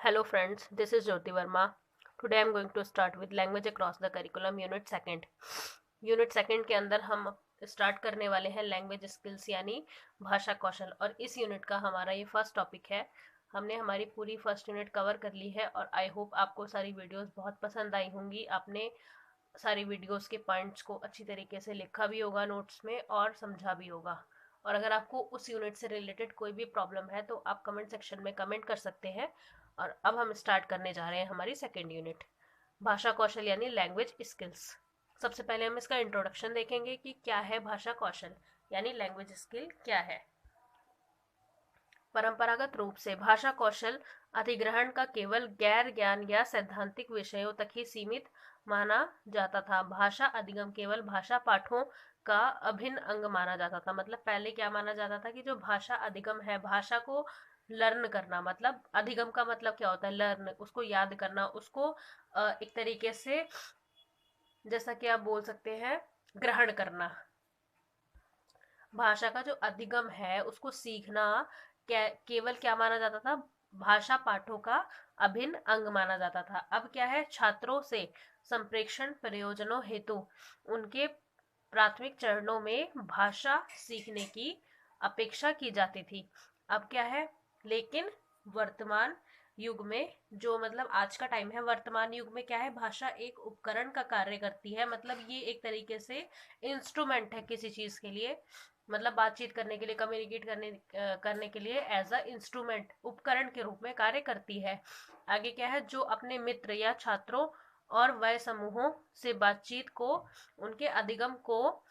Hello friends, this is Jyoti Verma. Today I am going to start with language across the curriculum unit second. Unit second के अंदर हम start करने वाले हैं language skills यानी भाषा कौशल, और इस यूनिट का हमारा ये फर्स्ट टॉपिक है। हमने हमारी पूरी फर्स्ट यूनिट कवर कर ली है और आई होप आपको सारी वीडियोस बहुत पसंद आई होंगी। आपने सारी वीडियोस के पॉइंट्स को अच्छी तरीके से लिखा भी होगा नोट्स में और समझा भी होगा। और अगर आपको उस यूनिट से रिलेटेड कोई भी प्रॉब्लम है तो आप कमेंट सेक्शन में कमेंट कर सकते हैं। और अब हम स्टार्ट करने जा रहे हैं हमारी सेकेंड यूनिट, भाषा कौशल यानी लैंग्वेज स्किल्स। सबसे पहले हम इसका इंट्रोडक्शन देखेंगे कि क्या है भाषा कौशल यानी लैंग्वेज स्किल क्या है। परंपरागत रूप से भाषा कौशल अधिग्रहण का केवल गैर ज्ञान या सैद्धांतिक विषयों तक ही सीमित माना जाता था। भाषा अधिगम केवल भाषा पाठों का अभिन्न अंग माना जाता था। मतलब पहले क्या माना जाता था कि जो भाषा अधिगम है, भाषा को लर्न करना, मतलब अधिगम का मतलब क्या होता है, लर्न, उसको याद करना, उसको एक तरीके से जैसा कि आप बोल सकते हैं ग्रहण करना। भाषा का जो अधिगम है उसको सीखना केवल क्या माना जाता था, भाषा पाठों का अभिन्न अंग माना जाता था। अब क्या है, छात्रों से संप्रेषण प्रयोजनों हेतु उनके प्राथमिक चरणों में भाषा सीखने की अपेक्षा की जाती थी। अब क्या है, लेकिन वर्तमान युग में, जो मतलब आज का टाइम है, वर्तमान युग में क्या है, भाषा एक उपकरण का कार्य करती है। मतलब ये एक तरीके से इंस्ट्रूमेंट है किसी चीज के लिए, मतलब बातचीत करने के लिए, कम्युनिकेट करने के लिए एज अ इंस्ट्रूमेंट, उपकरण के रूप में कार्य करती है। आगे क्या है, जो अपने मित्र या छात्रों और वय समूहों से बातचीत को, उनके अधिगम को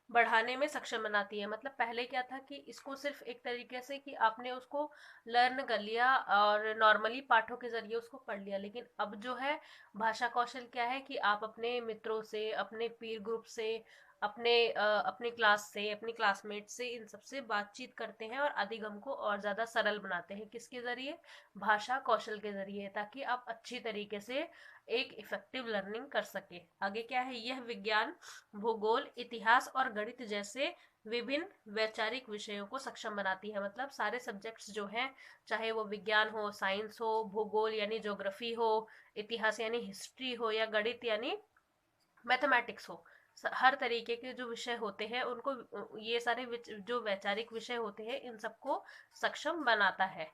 बढ़ाने में सक्षम बनाती है। मतलब पहले क्या था कि इसको सिर्फ एक तरीके से कि आपने उसको लर्न कर लिया और नॉर्मली पाठों के जरिए उसको पढ़ लिया, लेकिन अब जो है भाषा कौशल क्या है कि आप अपने मित्रों से, अपने पीर ग्रुप से, अपने क्लास से, अपने क्लासमेट से, इन सबसे बातचीत करते हैं और अधिगम को और ज्यादा सरल बनाते हैं। किसके जरिए, भाषा कौशल के जरिए, ताकि आप अच्छी तरीके से एक इफेक्टिव लर्निंग कर सके। आगे क्या है, यह विज्ञान, भूगोल, इतिहास और गणित जैसे विभिन्न वैचारिक विषयों को सक्षम बनाती है। मतलब सारे सब्जेक्ट्स जो हैं, चाहे वो विज्ञान हो, साइंस हो, भूगोल यानी ज्योग्राफी हो, इतिहास यानी हिस्ट्री हो, या गणित यानी मैथमेटिक्स हो, हर तरीके के जो विषय होते हैं उनको, ये सारे जो वैचारिक विषय होते हैं, इन सबको सक्षम बनाता है।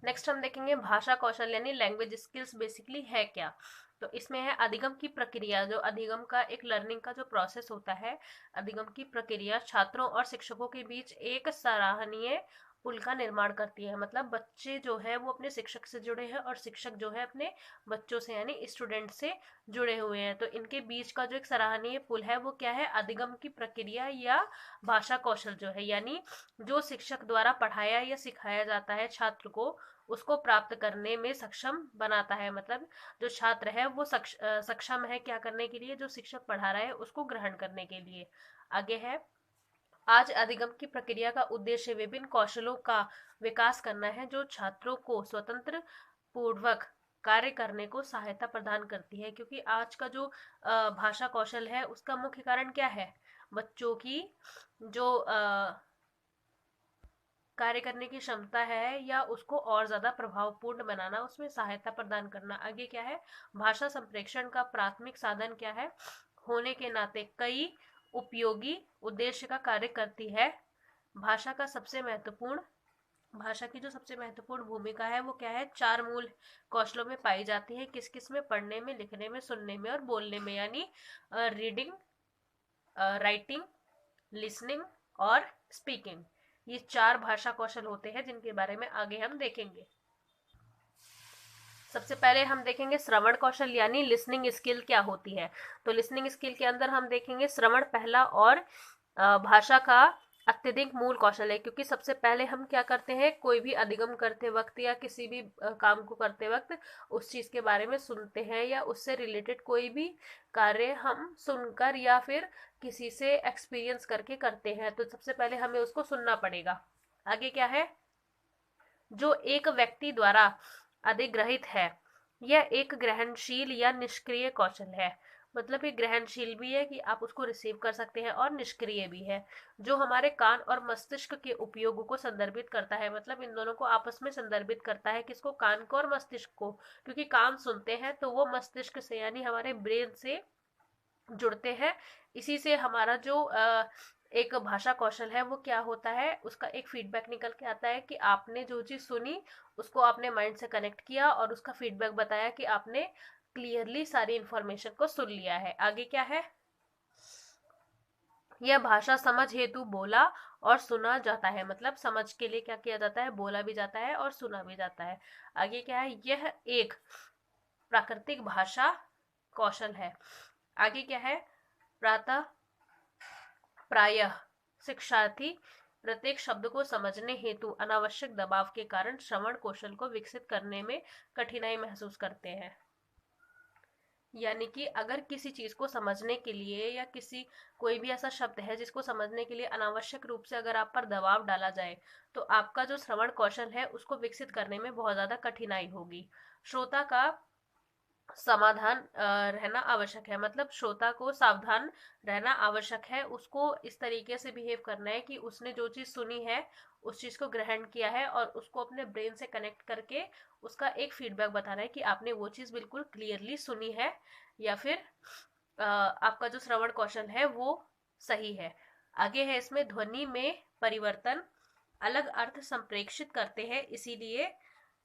नेक्स्ट हम देखेंगे भाषा कौशल यानी लैंग्वेज स्किल्स बेसिकली है क्या। तो इसमें है अधिगम की प्रक्रिया, जो अधिगम का एक लर्निंग का जो प्रोसेस होता है, अधिगम की प्रक्रिया छात्रों और शिक्षकों के बीच एक सराहनीय पुल का निर्माण करती है। मतलब बच्चे जो है वो अपने शिक्षक से जुड़े हैं और शिक्षक जो है अपने बच्चों से यानी स्टूडेंट से जुड़े हुए हैं। तो इनके बीच का जो एक सराहनीय पुल है वो क्या है, अधिगम की प्रक्रिया या भाषा कौशल जो है, यानी जो शिक्षक द्वारा पढ़ाया या सिखाया जाता है छात्र को, उसको प्राप्त करने में सक्षम बनाता है। मतलब जो छात्र है वो सक्षम है क्या करने के लिए, जो शिक्षक पढ़ा रहा है उसको ग्रहण करने के लिए। आगे है, आज अधिगम की प्रक्रिया का उद्देश्य विभिन्न कौशलों का विकास करना है जो छात्रों को स्वतंत्र पूर्वक कार्य करने को सहायता प्रदान करती है। क्योंकि आज का जो भाषा कौशल है उसका मुख्य कारण क्या है, बच्चों की जो कार्य करने की क्षमता है या उसको और ज्यादा प्रभावपूर्ण बनाना, उसमें सहायता प्रदान करना। आगे क्या है, भाषा संप्रेषण का प्राथमिक साधन क्या है, होने के नाते कई उपयोगी उद्देश्य का कार्य करती है। भाषा का सबसे महत्वपूर्ण भाषा की जो सबसे महत्वपूर्ण भूमिका है वो क्या है, चार मूल कौशलों में पाई जाती है। किस किस में, पढ़ने में, लिखने में, सुनने में और बोलने में, यानी रीडिंग, राइटिंग, लिसनिंग और स्पीकिंग। ये चार भाषा कौशल होते हैं जिनके बारे में आगे हम देखेंगे। सबसे पहले हम देखेंगे श्रवण कौशल यानी लिसनिंग स्किल क्या होती है। तो लिसनिंग स्किल के अंदर हम देखेंगे श्रवण पहला और भाषा का अत्यधिक मूल कौशल है। क्योंकि सबसे पहले हम क्या करते हैं, कोई भी अधिगम करते वक्त या किसी भी काम को करते वक्त उस चीज के बारे में सुनते हैं, या उससे रिलेटेड कोई भी कार्य हम सुनकर या फिर किसी से एक्सपीरियंस करके करते हैं। तो सबसे पहले हमें उसको सुनना पड़ेगा। आगे क्या है, जो एक व्यक्ति द्वारा अधिग्रहित है, यह एक ग्रहणशील या निष्क्रिय कौशल है। मतलब ये ग्रहणशील भी है कि आप उसको रिसीव कर सकते हैं, और निष्क्रिय भी है जो हमारे कान और मस्तिष्क के उपयोग को संदर्भित करता है। मतलब इन दोनों को आपस में संदर्भित करता है, किसको, कान को और मस्तिष्क को, क्योंकि कान सुनते हैं तो वो मस्तिष्क से यानी हमारे ब्रेन से जुड़ते हैं। इसी से हमारा जो एक भाषा कौशल है वो क्या होता है, उसका एक फीडबैक निकल के आता है कि आपने जो चीज सुनी उसको आपने माइंड से कनेक्ट किया और उसका फीडबैक बताया कि आपने क्लियरली सारी इंफॉर्मेशन को सुन लिया है। आगे क्या है, यह भाषा समझ हेतु बोला और सुना जाता है। मतलब समझ के लिए क्या किया जाता है, बोला भी जाता है और सुना भी जाता है। आगे क्या है, यह एक प्राकृतिक भाषा कौशल है। आगे क्या है, प्रातः प्रायः शिक्षार्थी प्रत्येक शब्द को समझने हेतु अनावश्यक दबाव के कारण श्रवण कौशल को विकसित करने में कठिनाई महसूस करते हैं। यानी कि अगर किसी चीज को समझने के लिए या किसी कोई भी ऐसा शब्द है जिसको समझने के लिए अनावश्यक रूप से अगर आप पर दबाव डाला जाए तो आपका जो श्रवण कौशल है उसको विकसित करने में बहुत ज्यादा कठिनाई होगी। श्रोता का समाधान रहना आवश्यक है। मतलब श्रोता को सावधान रहना आवश्यक है, उसको इस तरीके से बिहेव करना है कि उसने जो चीज सुनी है उस चीज को ग्रहण किया है और उसको अपने ब्रेन से कनेक्ट करके उसका एक फीडबैक बताना है कि आपने वो चीज बिल्कुल क्लियरली सुनी है या फिर आपका जो श्रवण कौशल है वो सही है। आगे है इसमें ध्वनि में परिवर्तन अलग अर्थ संप्रेषित करते हैं, इसीलिए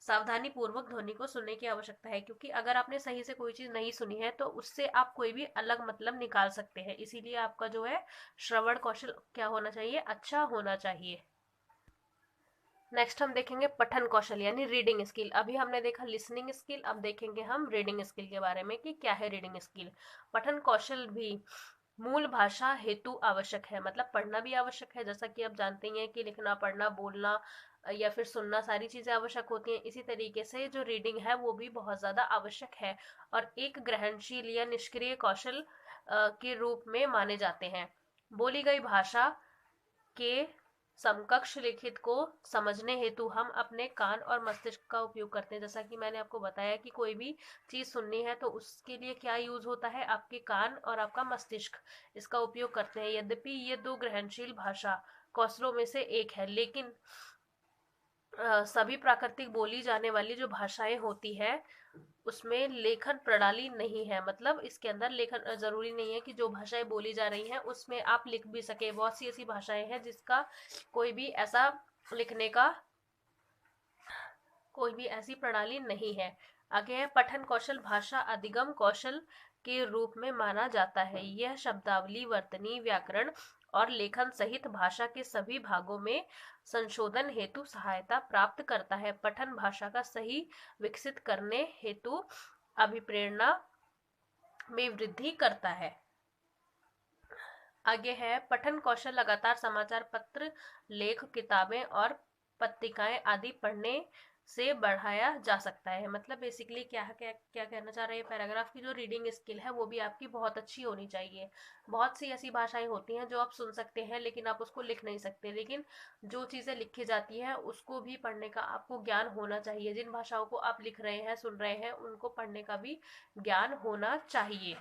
सावधानी पूर्वक ध्वनि को सुनने की आवश्यकता है, क्योंकि अगर आपने सही से कोई चीज नहीं सुनी है तो उससे आप कोई भी अलग मतलब निकाल सकते हैं। इसीलिए आपका जो है श्रवण कौशल क्या होना चाहिए, अच्छा होना चाहिए। नेक्स्ट हम देखेंगे पठन कौशल यानी रीडिंग स्किल। अभी हमने देखा लिसनिंग स्किल, अब देखेंगे हम रीडिंग स्किल के बारे में कि क्या है रीडिंग स्किल। पठन कौशल भी मूल भाषा हेतु आवश्यक है। मतलब पढ़ना भी आवश्यक है, जैसा कि आप जानते ही हैं कि लिखना पढ़ना बोलना या फिर सुनना सारी चीजें आवश्यक होती हैं। इसी तरीके से जो रीडिंग है वो भी बहुत ज्यादा आवश्यक है और एक ग्रहणशील या निष्क्रिय कौशल के रूप में माने जाते हैं। बोली गई भाषा के समकक्ष लिखित को समझने हेतु हम अपने कान और मस्तिष्क का उपयोग करते हैं। जैसा कि मैंने आपको बताया कि कोई भी चीज सुननी है तो उसके लिए क्या यूज होता है, आपके कान और आपका मस्तिष्क इसका उपयोग करते हैं। यद्यपि ये दो ग्रहणशील भाषा कौशलों में से एक है, लेकिन सभी प्राकृतिक बोली जाने वाली जो भाषाएं होती है उसमें लेखन प्रणाली नहीं है। मतलब इसके अंदर लेखन जरूरी नहीं है कि जो भाषाएं बोली जा रही हैं उसमें आप लिख भी सके। बहुत सी ऐसी भाषाएं हैं जिसका कोई भी ऐसा लिखने का कोई भी ऐसी प्रणाली नहीं है। आगे है पठन कौशल भाषा अधिगम कौशल के रूप में माना जाता है। यह शब्दावली वर्तनी व्याकरण और लेखन सहित भाषा के सभी भागों में संशोधन हेतु सहायता प्राप्त करता है। पठन भाषा का सही विकसित करने हेतु अभिप्रेरणा में वृद्धि करता है। आगे है पठन कौशल लगातार समाचार पत्र लेख किताबें और पत्रिकाएं आदि पढ़ने से बढ़ाया जा सकता है। मतलब बेसिकली क्या क्या क्या कहना चाह रहे हैं पैराग्राफ की जो रीडिंग स्किल है वो भी आपकी बहुत अच्छी होनी चाहिए। बहुत सी ऐसी भाषाएं होती हैं जो आप सुन सकते हैं लेकिन आप उसको लिख नहीं सकते, लेकिन जो चीजें लिखी जाती हैं उसको भी पढ़ने का आपको ज्ञान होना चाहिए। जिन भाषाओं को आप लिख रहे हैं सुन रहे हैं उनको पढ़ने का भी ज्ञान होना चाहिए।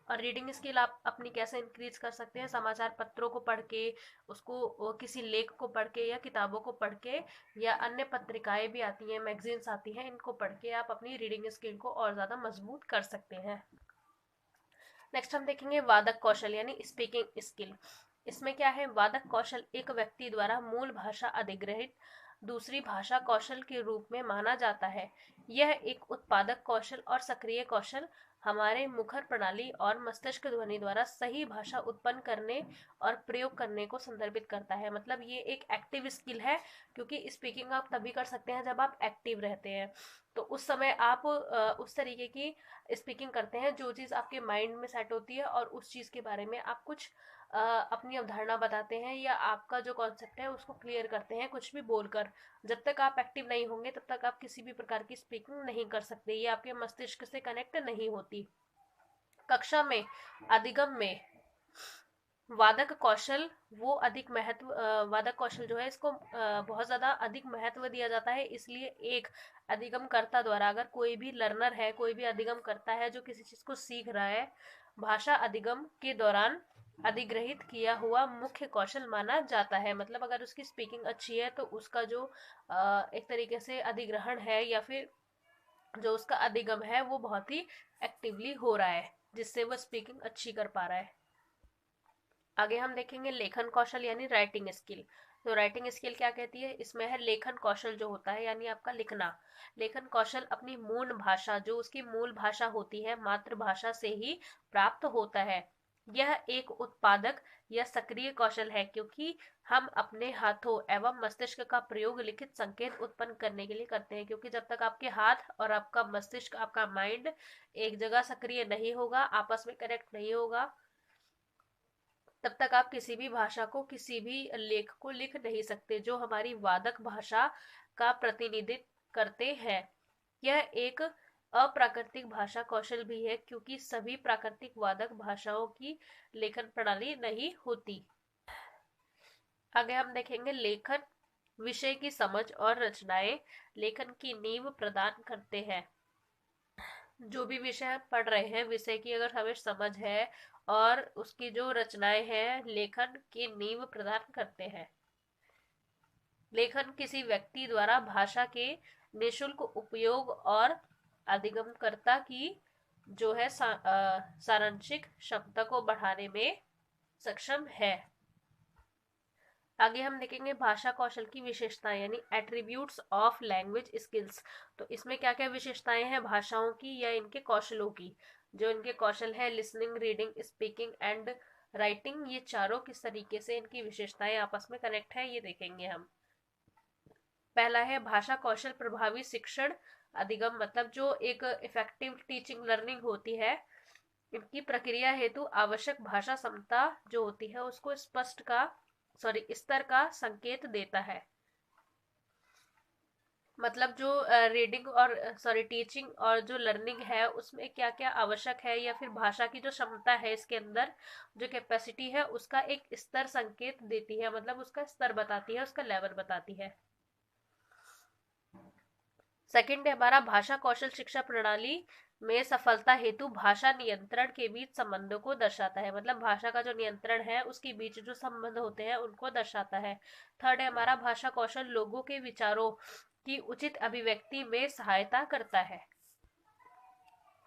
और रीडिंग स्किल आप अपनी कैसे इंक्रीज कर सकते हैं, समाचार पत्रों को पढ़ के, उसको किसी लेख को पढ़ के या किताबों को पढ़ के या अन्य पत्रिकाएं भी आती हैं, मैगजीन्स आती हैं, इनको पढ़ के आप अपनी रीडिंग स्किल को और ज्यादा मजबूत कर सकते हैं। नेक्स्ट हम देखेंगे वादक कौशल यानी स्पीकिंग स्किल। इसमें क्या है, वादक कौशल एक व्यक्ति द्वारा मूल भाषा अधिग्रहित दूसरी भाषा कौशल के रूप में माना जाता है। यह एक उत्पादक कौशल और सक्रिय कौशल हमारे मुखर प्रणाली और मस्तिष्क ध्वनि द्वारा सही भाषा उत्पन्न करने और प्रयोग करने को संदर्भित करता है। मतलब ये एक एक्टिव स्किल है, क्योंकि स्पीकिंग आप तभी कर सकते हैं जब आप एक्टिव रहते हैं। तो उस समय आप उस तरीके की स्पीकिंग करते हैं जो चीज़ आपके माइंड में सेट होती है और उस चीज़ के बारे में आप कुछ अपनी अवधारणा बताते हैं या आपका जो कॉन्सेप्ट है उसको क्लियर करते हैं कुछ भी बोलकर। जब तक आप एक्टिव नहीं होंगे तब तक आप किसी भी प्रकार की स्पीकिंग नहीं कर सकते, ये आपके मस्तिष्क से कनेक्ट नहीं होती। कक्षा में अधिगम में वादक कौशल वो अधिक महत्व वादक कौशल जो है इसको बहुत ज्यादा अधिक महत्व दिया जाता है, इसलिए एक अधिगमकर्ता द्वारा, अगर कोई भी लर्नर है, कोई भी अधिगम करता है जो किसी चीज को सीख रहा है, भाषा अधिगम के दौरान अधिग्रहित किया हुआ मुख्य कौशल माना जाता है। मतलब अगर उसकी स्पीकिंग अच्छी है तो उसका जो एक तरीके से अधिग्रहण है या फिर जो उसका अधिगम है वो बहुत ही एक्टिवली हो रहा है, जिससे वो स्पीकिंग अच्छी कर पा रहा है। आगे हम देखेंगे लेखन कौशल यानी राइटिंग स्किल। तो राइटिंग स्किल क्या कहती है, इसमें है लेखन कौशल जो होता है यानी आपका लिखना। लेखन कौशल अपनी मूल भाषा, जो उसकी मूल भाषा होती है, मातृभाषा से ही प्राप्त होता है। यह एक उत्पादक या सक्रिय कौशल है, क्योंकि हम अपने हाथों एवं मस्तिष्क का प्रयोग लिखित संकेत उत्पन्न करने के लिए करते हैं। क्योंकि जब तक आपके हाथ और आपका मस्तिष्क, आपका माइंड एक जगह सक्रिय नहीं होगा, आपस में कनेक्ट नहीं होगा, तब तक आप किसी भी भाषा को, किसी भी लेख को लिख नहीं सकते जो हमारी वादक भाषा का प्रतिनिधित्व करते हैं। यह एक अप्राकृतिक भाषा कौशल भी है, क्योंकि सभी प्राकृतिक वादक भाषाओं की लेखन प्रणाली नहीं होती। आगे हम देखेंगे लेखन विषय की समझ और रचनाएं लेखन की नींव प्रदान करते हैं। जो भी विषय हम पढ़ रहे हैं, विषय की अगर हमें समझ है और उसकी जो रचनाएं हैं, लेखन की नींव प्रदान करते हैं। लेखन किसी व्यक्ति द्वारा भाषा के निशुल्क उपयोग और अधिगमकर्ता की जो है सारांशिक क्षमता को बढ़ाने में सक्षम है। आगे हम देखेंगे भाषा कौशल की विशेषताएं यानी एट्रीब्यूट्स ऑफ लैंग्वेज स्किल्स। तो इसमें क्या क्या विशेषताएं हैं भाषाओं की या इनके कौशलों की। जो इनके कौशल है listening, reading, speaking and writing, ये चारों किस तरीके से इनकी विशेषताएं आपस में कनेक्ट है ये देखेंगे हम। पहला है भाषा कौशल प्रभावी शिक्षण अधिगम। मतलब जो एक इफेक्टिव टीचिंग लर्निंग होती है, इनकी प्रक्रिया हेतु आवश्यक भाषा क्षमता जो होती है उसको स्तर का संकेत देता है। मतलब जो रीडिंग और टीचिंग और जो लर्निंग है उसमें क्या क्या आवश्यक है, या फिर भाषा की जो क्षमता है इसके अंदर जो कैपेसिटी है उसका एक स्तर संकेत देती है, मतलब उसका स्तर बताती है, उसका लेवल बताती है। सेकंड है हमारा भाषा कौशल शिक्षा प्रणाली में सफलता हेतु भाषा नियंत्रण के बीच संबंधों को दर्शाता है। मतलब भाषा का जो नियंत्रण है उसके बीच जो संबंध होते हैं उनको दर्शाता है। थर्ड है हमारा भाषा कौशल लोगों के विचारों की उचित अभिव्यक्ति में सहायता करता है।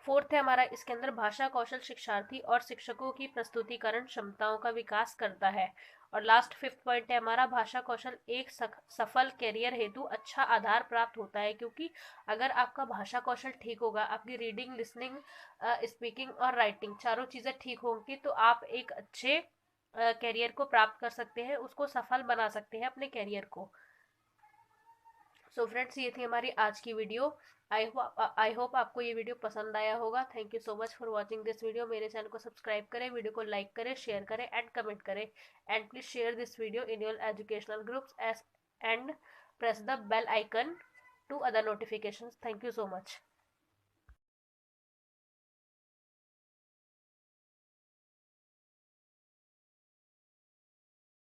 फोर्थ है हमारा इसके अंदर भाषा कौशल शिक्षार्थी और शिक्षकों की प्रस्तुतिकरण क्षमताओं का विकास करता है। और लास्ट फिफ्थ पॉइंट है हमारा भाषा कौशल एक सफल कैरियर हेतु अच्छा आधार प्राप्त होता है। क्योंकि अगर आपका भाषा कौशल ठीक होगा, आपकी रीडिंग, लिसनिंग, स्पीकिंग और राइटिंग चारों चीजें ठीक होंगी, तो आप एक अच्छे कैरियर को प्राप्त कर सकते हैं, उसको सफल बना सकते हैं अपने कैरियर को। सो फ्रेंड्स, ये थी हमारी आज की वीडियो। आई होप आपको ये वीडियो पसंद आया होगा। Thank you so much for watching this video. मेरे चैनल को सब्सक्राइब करें, वीडियो को लाइक करें, शेयर करें एंड कमेंट करें। And please share this video in your educational groups and press the bell icon to other notifications. Thank you so much.